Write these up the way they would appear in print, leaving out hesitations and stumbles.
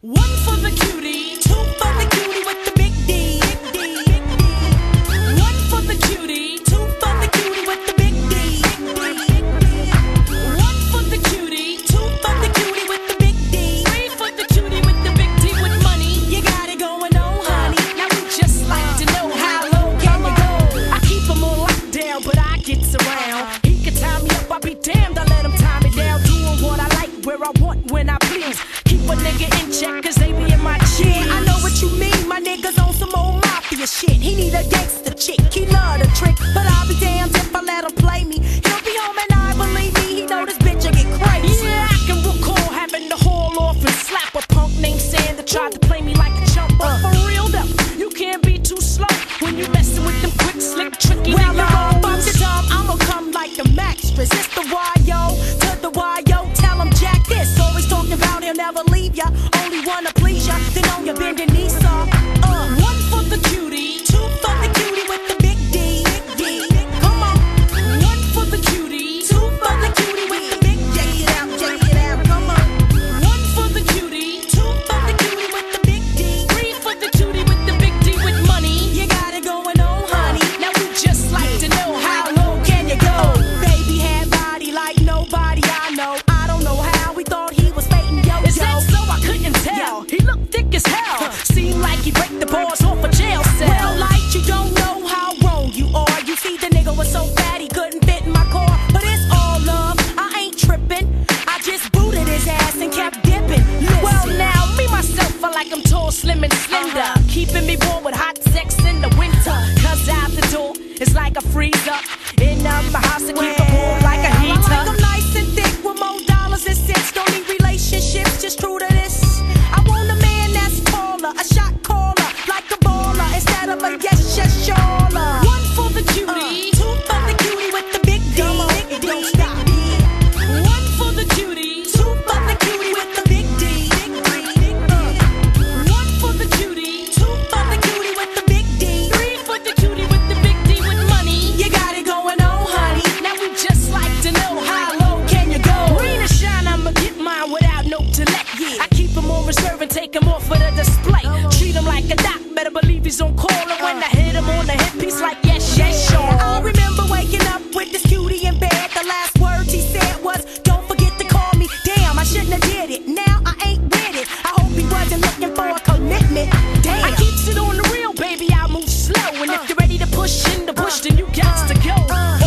One for the cutie, two for the cutie with the big D. One for the cutie, two for the cutie with the big D. One for the cutie, two for the cutie with the big D. Three for the cutie with the big D with money. You got it going on, honey. Now we just like to know how low can you go. I keep him on lockdown, but I gets around. He can tie me up, I'll be damned. I let him tie me down, doing what I like, where I want, when I please. Keep a nigga in check, cause they be in my cheese. Yeah, I know what you mean, my nigga's on some old mafia shit. He need a gangsta chick, he love the trick, but I'll be damned if I let him play me. He'll be home and I believe me, he know this bitch will get crazy. Yeah, I can recall having to haul off and slap a punk named Sam that tried to play me like a chump. But for real though, you can't be too slow when you messing with them quick, slick, tricky niggas. Well, bump the dumb, I'ma come like the Max. Resist the Y-yo, to the Y-yo, tell him jack this. Always talking about he'll never leave ya, only wanna please ya, then on your bending knees, son. One for the cutie, two for the cutie with the big D. Come on. One for the cutie, two for the cutie with the big D. Check it out, come on. One for the cutie, two for the cutie with the big D. Three for the cutie with the big D with money. You got it going on, honey. Now we just like to know how low can you go. Baby had body like nobody I know. I don't know how we thought he was faking yo. Is that so? I couldn't tell. He looked thick as hell. Seemed like he break the bars off a jail cell. Well, like you don't know how wrong you are. You see the nigga was so fat he couldn't fit in my car. But it's all love, I ain't tripping. I just booted his ass and kept dipping. Listen. Well now, me myself, I like him tall, slim and slender. Keeping me warm with hot sex in the winter. Cause out the door, it's like a freezer. In my house to keep it warm like a heater. I like him nice and thick with more dollars and cents. Don't need relationships, just true to this. I want a man that's taller, a shot caller, like a baller, instead of a yes, shaller. One for the cutie, two for the cutie with the big D. Don't stop. One for the cutie, two for the cutie with the big D. One for the cutie, two for the cutie with the big D. Three for the cutie with the big D with money. You got it going on, honey. Now we just like to know how low can you go. Rain or shine, I'ma get mine without no delay. I keep him on reserve and take him off for the display. Treat him like a doc, better believe he's on call. And when I hit him on the hip, he's like, yes, sure. I remember waking up with this cutie in bed. The last words he said was, don't forget to call me. Damn, I shouldn't have did it. Now I ain't with it. I hope he wasn't looking for a commitment. Damn. I keeps it on the real, baby, I move slow. And if you're ready to push in the bush, then you got to go.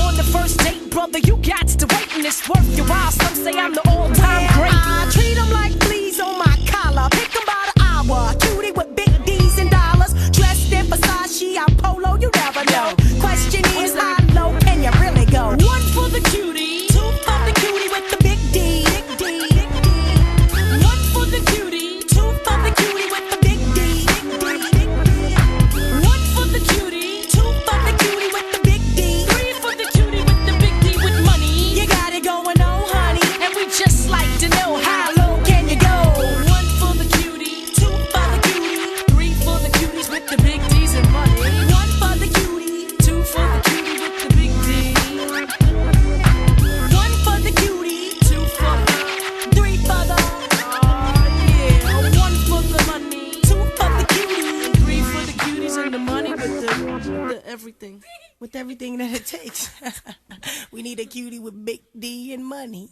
On the first date, brother, you got to wait. And it's worth your while. Some say I'm the all-time great. I treat him like fleas on my collar. Pick him by the hour. Cutie with big D's and dollars. Dressed in Versace, I'm polo, you never know. Question is, how low can you really go? One for the cutie, two for the cutie with the big D. One for the cutie, two for the cutie with the big D. One for the cutie, two for the cutie with the big D. Three for the cutie with the big D with money. You got it going on, honey. And we just like to know how low can you go. One for the cutie, two for the cutie, three for the cuties with the big D's and money. One for the cutie, two for the cutie with the big D. One for the cutie, two for the, three for the, yeah. One for the money, two for the cutie, three for the cuties and the money with the everything. With everything that it takes. We need a cutie with big D and money.